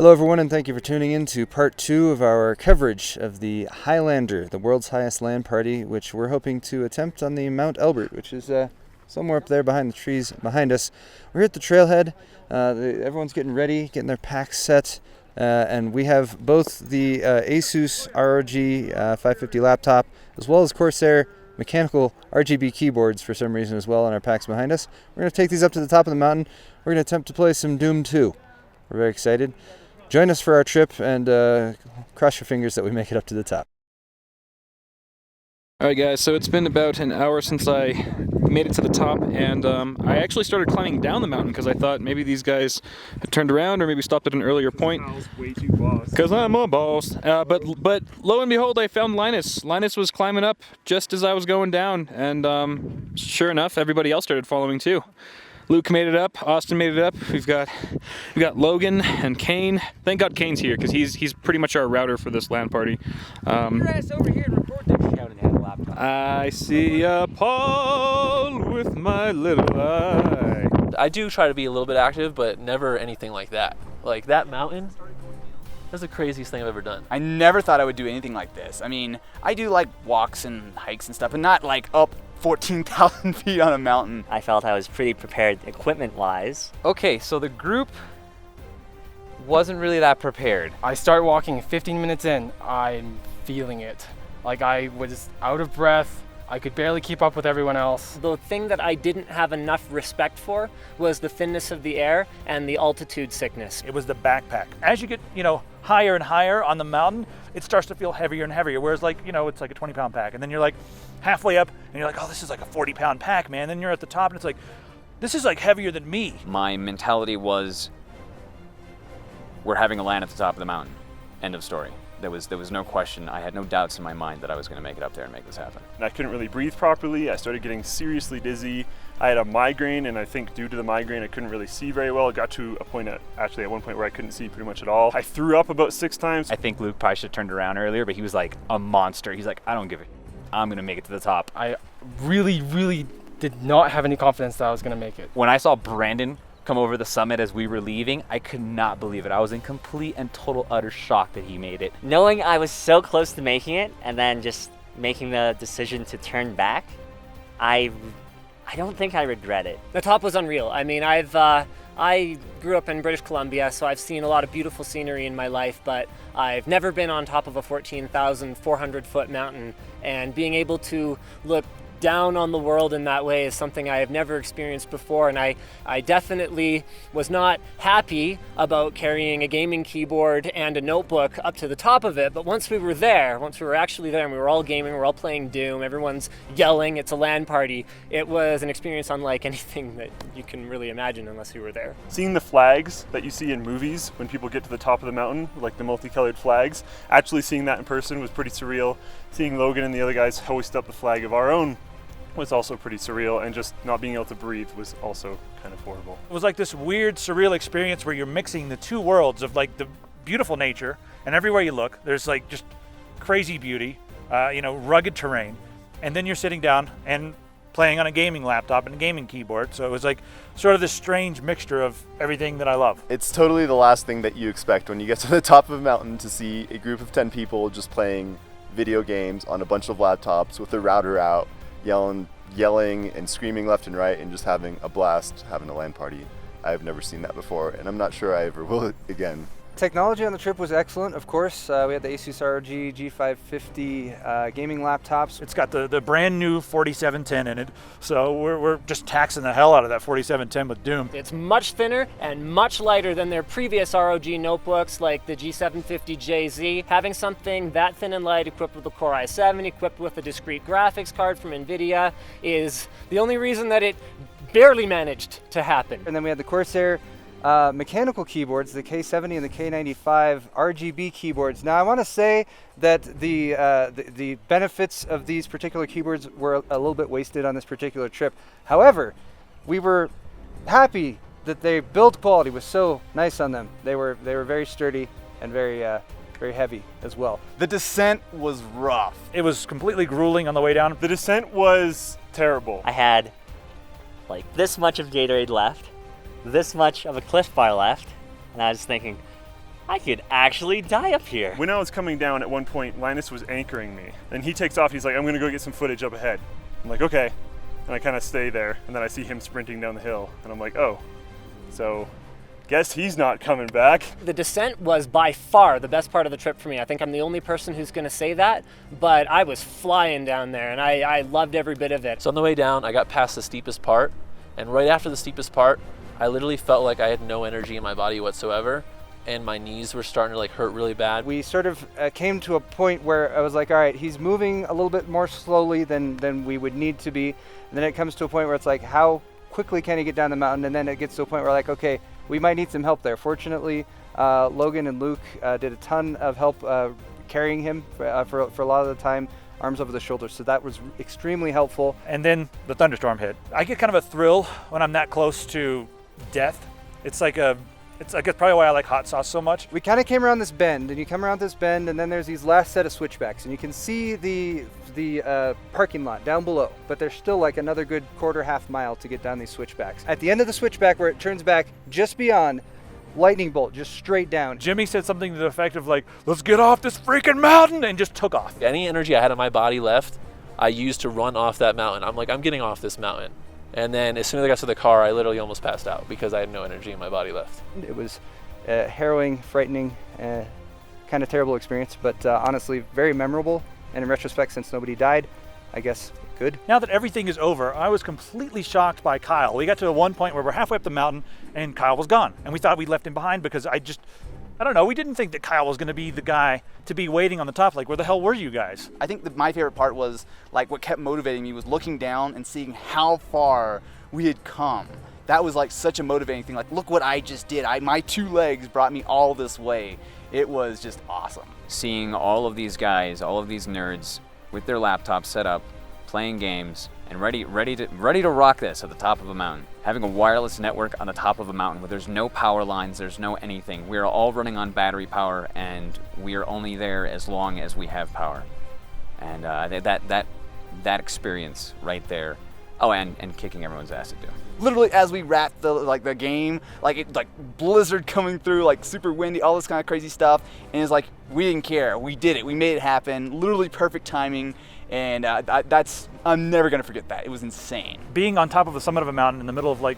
Hello everyone, and thank you for tuning in to part 2 of our coverage of the HighLAnder, the world's highest LAN party, which we're hoping to attempt on the Mount Elbert, which is somewhere up there behind the trees behind us. We're here at the trailhead. Everyone's getting ready, getting their packs set, and we have both the ASUS ROG G550 laptop, as well as Corsair mechanical RGB keyboards for some reason as well on our packs behind us. We're going to take these up to the top of the mountain. We're going to attempt to play some Doom 2. We're very excited. Join us for our trip and cross your fingers that we make it up to the top. Alright guys, so it's been about an hour since I made it to the top, and I actually started climbing down the mountain because I thought maybe these guys had turned around or maybe stopped at an earlier point. I was way too boss. Because I'm a boss. But lo and behold, I found Linus. Linus was climbing up just as I was going down, and sure enough, everybody else started following too. Luke made it up, Austin made it up, we've got Logan and Qain. Thank God Qain's here, because he's pretty much our router for this LAN party. Your ass over here and record this shout and have a laptop. I see a Paul with my little eye. I do try to be a little bit active, but never anything like that. Like that mountain, that's the craziest thing I've ever done. I never thought I would do anything like this. I mean, I do like walks and hikes and stuff, but not like up 14,000 feet on a mountain. I felt I was pretty prepared equipment-wise. Okay, so the group wasn't really that prepared. I start walking 15 minutes in, I'm feeling it. Like I was out of breath, I could barely keep up with everyone else. The thing that I didn't have enough respect for was the thinness of the air and the altitude sickness. It was the backpack. As you get, higher and higher on the mountain, it starts to feel heavier and heavier, whereas it's like a 20-pound pack. And then you're like halfway up and you're like, oh, this is like a 40-pound pack, man. Then you're at the top and it's like, this is like heavier than me. My mentality was, we're having a LAN at the top of the mountain. End of story. There was no question. I had no doubts in my mind that I was going to make it up there and make this happen. And I couldn't really breathe properly. I started getting seriously dizzy. I had a migraine, and I think due to the migraine, I couldn't really see very well. It got to a point at one point where I couldn't see pretty much at all. I threw up about 6 times. I think Luke probably should have turned around earlier, but he was like a monster. He's like, I don't give a I'm going to make it to the top. I really did not have any confidence that I was going to make it. When I saw Brandon come over the summit as we were leaving, I could not believe it. I was in complete and total utter shock that he made it. Knowing I was so close to making it and then just making the decision to turn back, I don't think I regret it. The top was unreal. I mean, I grew up in British Columbia, so I've seen a lot of beautiful scenery in my life, but I've never been on top of a 14,400 foot mountain, and being able to look down on the world in that way is something I have never experienced before, and I definitely was not happy about carrying a gaming keyboard and a notebook up to the top of it, but once we were actually there and we were all gaming, we were all playing Doom, everyone's yelling, it's a LAN party, it was an experience unlike anything that you can really imagine unless you were there. Seeing the flags that you see in movies when people get to the top of the mountain, like the multicolored flags, actually seeing that in person was pretty surreal. Seeing Logan and the other guys hoist up the flag of our own was also pretty surreal, and just not being able to breathe was also kind of horrible. It was like this weird, surreal experience where you're mixing the two worlds of like the beautiful nature, and everywhere you look, there's like just crazy beauty, rugged terrain, and then you're sitting down and playing on a gaming laptop and a gaming keyboard. So it was like sort of this strange mixture of everything that I love. It's totally the last thing that you expect when you get to the top of a mountain, to see a group of 10 people just playing video games on a bunch of laptops with the router out, yelling and screaming left and right, and just having a blast, having a LAN party. I've never seen that before, and I'm not sure I ever will again. Technology on the trip was excellent, of course. We had the ASUS ROG G550 gaming laptops. It's got the brand new 4710 in it, so we're just taxing the hell out of that 4710 with Doom. It's much thinner and much lighter than their previous ROG notebooks like the G750JZ. Having something that thin and light equipped with a Core i7, equipped with a discrete graphics card from NVIDIA, is the only reason that it barely managed to happen. And then we had the Corsair mechanical keyboards, the K70 and the K95 RGB keyboards. Now I want to say that the benefits of these particular keyboards were a little bit wasted on this particular trip. However, we were happy that their build quality was so nice on them. They were very sturdy and very heavy as well. The descent was rough. It was completely grueling on the way down. The descent was terrible. I had like this much of Gatorade left, this much of a Cliff Bar left, and I was thinking, I could actually die up here. When I was coming down at one point, Linus was anchoring me. And he takes off, he's like, I'm gonna go get some footage up ahead. I'm like, okay. And I kind of stay there, and then I see him sprinting down the hill. And I'm like, oh, so guess he's not coming back. The descent was by far the best part of the trip for me. I think I'm the only person who's gonna say that, but I was flying down there and I loved every bit of it. So on the way down, I got past the steepest part, and right after the steepest part, I literally felt like I had no energy in my body whatsoever, and my knees were starting to like hurt really bad. We sort of came to a point where I was like, all right, he's moving a little bit more slowly than we would need to be. And then it comes to a point where it's like, how quickly can he get down the mountain? And then it gets to a point where like, okay, we might need some help there. Fortunately, Logan and Luke did a ton of help carrying him for a lot of the time, arms over the shoulders. So that was extremely helpful. And then the thunderstorm hit. I get kind of a thrill when I'm that close to death. It's like probably why I like hot sauce so much. We kind of came around this bend, and you come around this bend, and then there's these last set of switchbacks, and you can see the parking lot down below, but there's still like another good half mile to get down these switchbacks. At the end of the switchback where it turns back just beyond, lightning bolt just straight down. Jimmy said something to the effect of like, let's get off this freaking mountain, and just took off. Any energy I had in my body left, I used to run off that mountain. I'm like, I'm getting off this mountain. And then as soon as I got to the car, I literally almost passed out because I had no energy in my body left. It was harrowing, frightening, kind of terrible experience, but honestly very memorable. And in retrospect, since nobody died, I guess good. Now that everything is over, I was completely shocked by Kyle. We got to one point where we're halfway up the mountain and Kyle was gone. And we thought we'd left him behind because I don't know, we didn't think that Kyle was going to be the guy to be waiting on the top. Like, where the hell were you guys? I think that my favorite part was, like, what kept motivating me was looking down and seeing how far we had come. That was like such a motivating thing. Like, look what I just did. My 2 legs brought me all this way. It was just awesome. Seeing all of these guys, all of these nerds with their laptops set up, playing games, and ready to rock this at the top of a mountain. Having a wireless network on the top of a mountain where there's no power lines, there's no anything. We're all running on battery power, and we are only there as long as we have power. And that experience right there. Oh, and kicking everyone's ass to do. Literally, as we wrapped the game, like blizzard coming through, like super windy, all this kind of crazy stuff, and it's like we didn't care. We did it. We made it happen. Literally perfect timing. And I'm never gonna forget that. It was insane. Being on top of the summit of a mountain in the middle of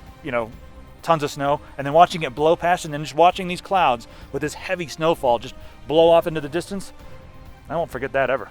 tons of snow, and then watching it blow past, and then just watching these clouds with this heavy snowfall just blow off into the distance, I won't forget that ever.